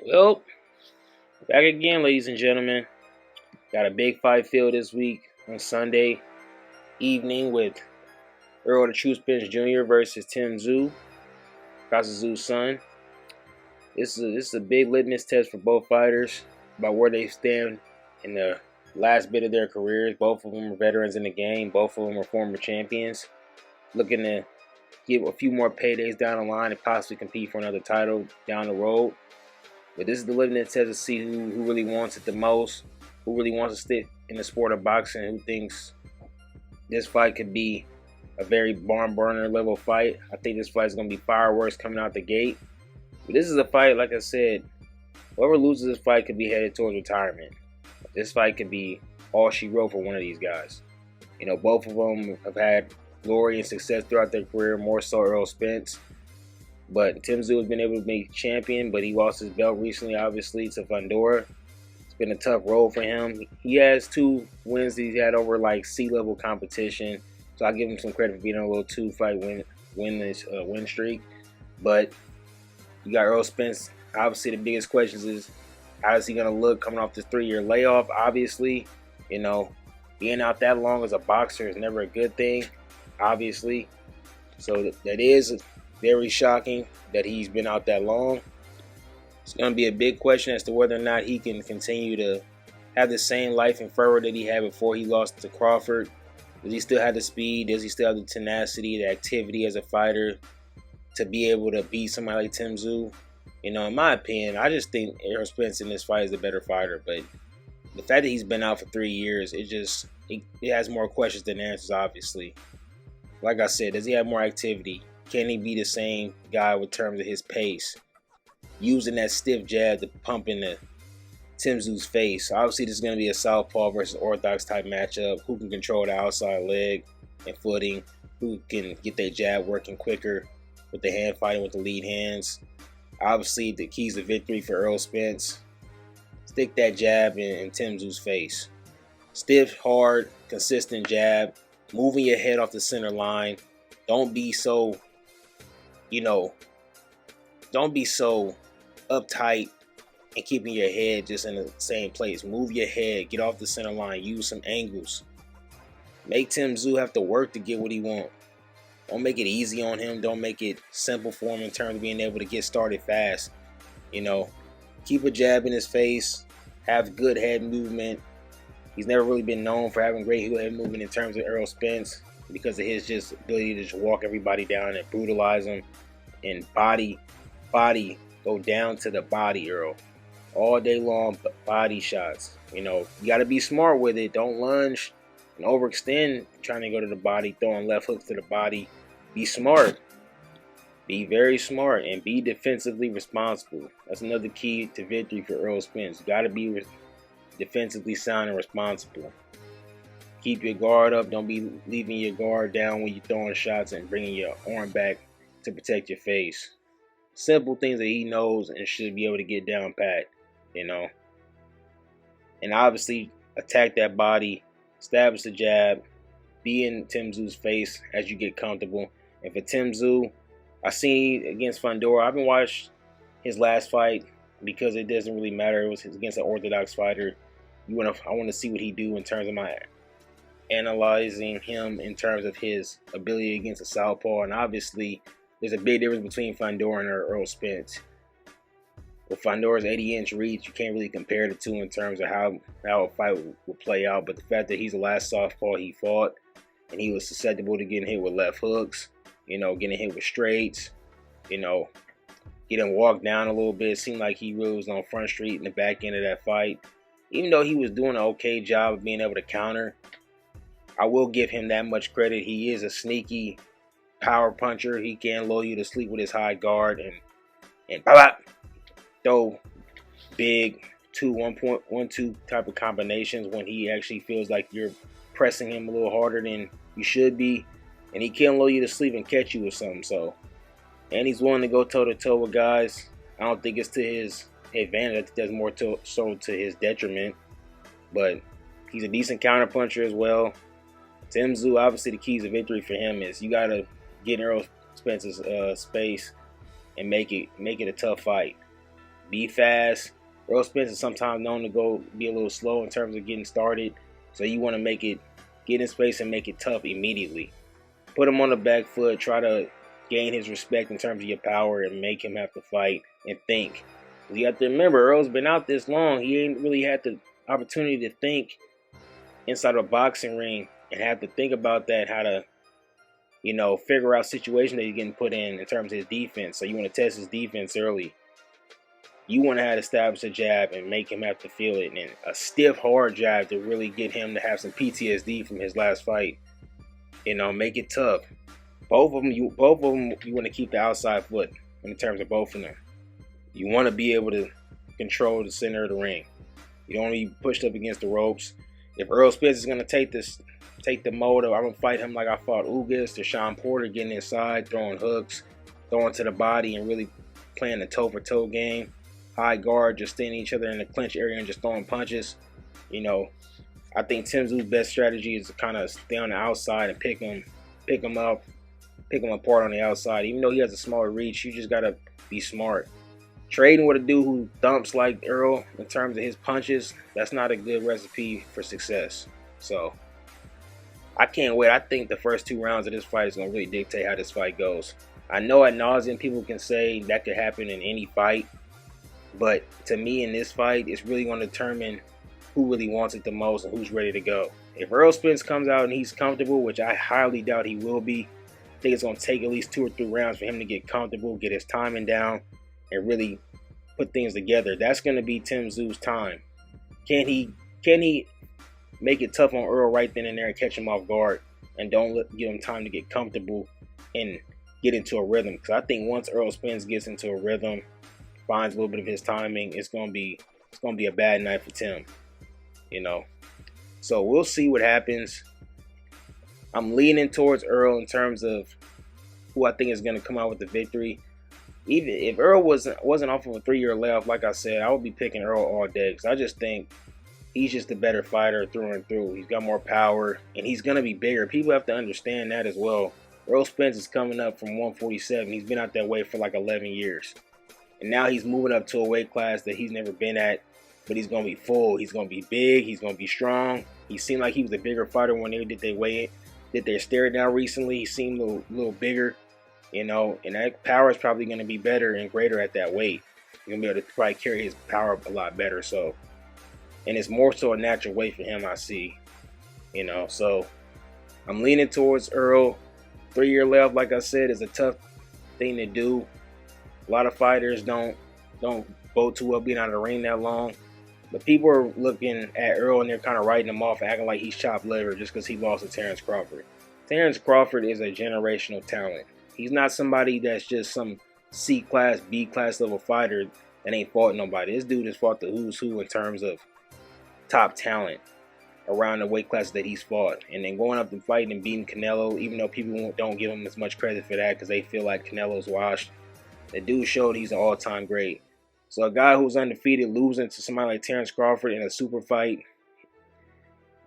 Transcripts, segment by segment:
Well, back again, ladies and gentlemen. Got a big fight field this week on Sunday evening with Errol Spence Jr. versus Tim Tszyu, Tszyu's son. This is a big litmus test for both fighters about where they stand in the last bit of their careers. Both of them are veterans in the game. Both of them are former champions. Looking to get a few more paydays down the line and possibly compete for another title down the road. But this is the litmus test to see who really wants it the most, who really wants to stick in the sport of boxing, who thinks this fight could be a very barn burner level fight. I think this fight is going to be fireworks coming out the gate. But this is a fight, like I said, whoever loses this fight could be headed towards retirement. This fight could be all she wrote for one of these guys. You know, both of them have had glory and success throughout their career, more so Errol Spence. But Tim Tszyu has been able to be champion, but he lost his belt recently, obviously, to Fundora. It's been a tough road for him. He has 2 wins that he's had over like C-level competition, so I give him some credit for being on a little 2-fight win streak. But you got Errol Spence. Obviously, the biggest questions is how is he going to look coming off this 3-year layoff? Obviously, you know, being out that long as a boxer is never a good thing, obviously. So that is very shocking that he's been out that long. It's going to be a big question as to whether or not he can continue to have the same life and fervor that he had before he lost to Crawford. Does he still have the speed? Does he still have the tenacity, the activity as a fighter to be able to beat somebody like Tim Tszyu? You know, in my opinion, I just think Errol Spence in this fight is a better fighter. But the fact that he's been out for 3 years, it has more questions than answers, obviously. Like I said, does he have more activity? Can he be the same guy with terms of his pace? Using that stiff jab to pump into Tim Tszyu's face. Obviously, this is going to be a southpaw versus orthodox type matchup. Who can control the outside leg and footing? Who can get their jab working quicker with the hand fighting with the lead hands? Obviously, the keys to victory for Errol Spence. Stick that jab in Tim Tszyu's face. Stiff, hard, consistent jab. Moving your head off the center line. Don't be so don't be so uptight and keeping your head just in the same place. Move your head, get off the center line, use some angles. Make Tim Tszyu have to work to get what he wants. Don't make it easy on him. Don't make it simple for him in terms of being able to get started fast. You know, keep a jab in his face, have good head movement. He's never really been known for having great head movement in terms of Errol Spence because of his just ability to just walk everybody down and brutalize them and body, go down to the body, Errol. All day long, body shots. You know, you got to be smart with it. Don't lunge and overextend trying to go to the body, throwing left hooks to the body. Be smart. Be very smart and be defensively responsible. That's another key to victory for Errol Spence. You got to be defensively sound and responsible. Keep your guard up. Don't be leaving your guard down when you're throwing shots and bringing your arm back to protect your face. Simple things that he knows and should be able to get down pat, you know. And obviously, attack that body, establish the jab, be in Tim Tszyu's face as you get comfortable. And for Tim Tszyu, I seen against Fundora. I haven't watched his last fight because it doesn't really matter. It was against an orthodox fighter. I want to see what he do in terms of my analyzing him in terms of his ability against a southpaw. And obviously, there's a big difference between Fundora and Errol Spence. With Fundora's 80-inch reach, you can't really compare the two in terms of how a fight will play out. But the fact that he's the last southpaw he fought, and he was susceptible to getting hit with left hooks, you know, getting hit with straights, you know, getting walked down a little bit. It seemed like he really was on Front Street in the back end of that fight. Even though he was doing an okay job of being able to counter, I will give him that much credit. He is a sneaky power puncher. He can lull you to sleep with his high guard and throw big 2-1-2 type of combinations when he actually feels like you're pressing him a little harder than you should be. And he can lull you to sleep and catch you with something. So, and he's willing to go toe-to-toe with guys. I don't think it's to his advantage. I think that's more so to his detriment. But he's a decent counter puncher as well. Tim Tszyu, obviously the keys to victory for him is you got to get in Errol Spence's space and make it a tough fight. be fast. Errol Spence is sometimes known to be a little slow in terms of getting started. So you want to get in space and make it tough immediately. Put him on the back foot, try to gain his respect in terms of your power and make him have to fight and think. You have to remember, Earl's been out this long. He ain't really had the opportunity to think inside of a boxing ring and have to think about that, how to, figure out situations that he's getting put in terms of his defense. So you want to test his defense early. You want to have to establish a jab and make him have to feel it, and a stiff, hard jab to really get him to have some PTSD from his last fight. Make it tough. Both of them, you want to keep the outside foot in terms of both of them. You want to be able to control the center of the ring. You don't want to be pushed up against the ropes. If Errol Spence is going to take the mode of, I'm going to fight him like I fought Ugas or Sean Porter, getting inside, throwing hooks, throwing to the body, and really playing the toe-for-toe game. High guard, just standing each other in the clinch area and just throwing punches. I think Tim Tszyu's best strategy is to kind of stay on the outside and pick him up, pick him apart on the outside. Even though he has a smaller reach, you just got to be smart. Trading with a dude who thumps like Errol in terms of his punches, that's not a good recipe for success. So I can't wait. I think the first 2 rounds of this fight is going to really dictate how this fight goes. I know ad nauseum people can say that could happen in any fight, but to me in this fight, it's really going to determine who really wants it the most and who's ready to go. If Errol Spence comes out and he's comfortable, which I highly doubt he will be, I think it's going to take at least 2 or 3 rounds for him to get comfortable, get his timing down, and really put things together. That's going to be Tim Tszyu's time. Can he make it tough on Errol right then and there and catch him off guard, and give him time to get comfortable and get into a rhythm? Because I think once Errol Spence gets into a rhythm, finds a little bit of his timing, it's going to be a bad night for Tim. So we'll see what happens. I'm leaning towards Errol in terms of who I think is going to come out with the victory. Even if Errol wasn't off of a 3-year layoff, like I said, I would be picking Errol all day, because I just think he's just a better fighter through and through. He's got more power, and he's going to be bigger. People have to understand that as well. Errol Spence is coming up from 147. He's been out that way for like 11 years. And now he's moving up to a weight class that he's never been at, but he's going to be full. He's going to be big. He's going to be strong. He seemed like he was a bigger fighter when they did their stare down recently. He seemed a little bigger. And that power is probably going to be better and greater at that weight. You're going to be able to probably carry his power up a lot better. So, and it's more so a natural weight for him, I see. So I'm leaning towards Errol. 3-year layoff, like I said, is a tough thing to do. A lot of fighters don't go too well being out of the ring that long. But people are looking at Errol and they're kind of writing him off, acting like he's chopped liver just because he lost to Terrence Crawford. Terrence Crawford is a generational talent. He's not somebody that's just some C-class, B-class level fighter that ain't fought nobody. This dude has fought the who's who in terms of top talent around the weight class that he's fought. And then going up and fighting and beating Canelo, even though people don't give him as much credit for that because they feel like Canelo's washed, the dude showed he's an all-time great. So a guy who's undefeated losing to somebody like Terrence Crawford in a super fight,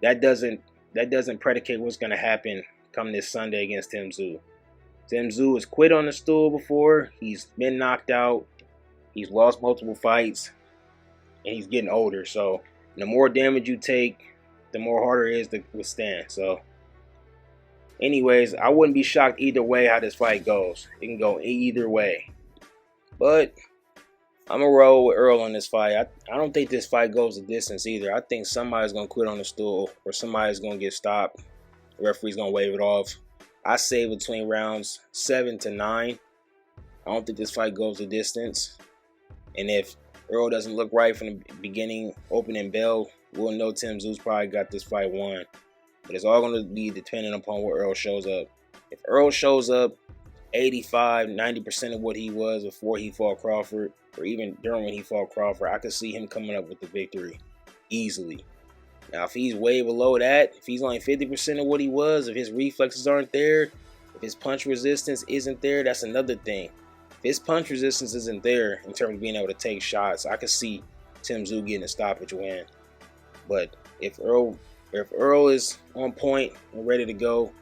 that doesn't predicate what's going to happen come this Sunday against Tim Tszyu. Tim Tszyu has quit on the stool before. He's been knocked out. He's lost multiple fights. And he's getting older. So the more damage you take, the more harder it is to withstand. So anyways, I wouldn't be shocked either way how this fight goes. It can go either way. But I'm going to roll with Errol on this fight. I don't think this fight goes the distance either. I think somebody's going to quit on the stool or somebody's going to get stopped. The referee's going to wave it off. I say between rounds 7 to 9. I don't think this fight goes the distance. And if Errol doesn't look right from the beginning, opening bell, we'll know Tim Tszyu's probably got this fight won. But it's all going to be dependent upon where Errol shows up. If Errol shows up 85, 90% of what he was before he fought Crawford, or even during when he fought Crawford, I could see him coming up with the victory easily. Now, if he's way below that, if he's only 50% of what he was, if his reflexes aren't there, if his punch resistance isn't there, that's another thing. If his punch resistance isn't there in terms of being able to take shots, I could see Tim Tszyu getting a stoppage win. But if Errol is on point and ready to go,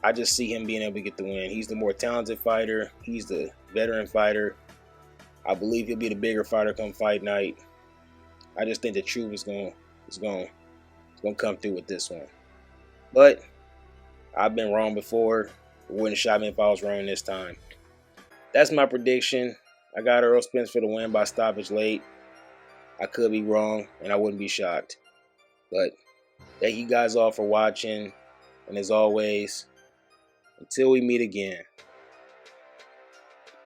I just see him being able to get the win. He's the more talented fighter. He's the veteran fighter. I believe he'll be the bigger fighter come fight night. I just think the truth is going to come through with this one. But I've been wrong before. It wouldn't shock me if I was wrong this time. That's my prediction. I got Errol Spence for the win by stoppage late. I could be wrong, and I wouldn't be shocked. But thank you guys all for watching. And as always, until we meet again.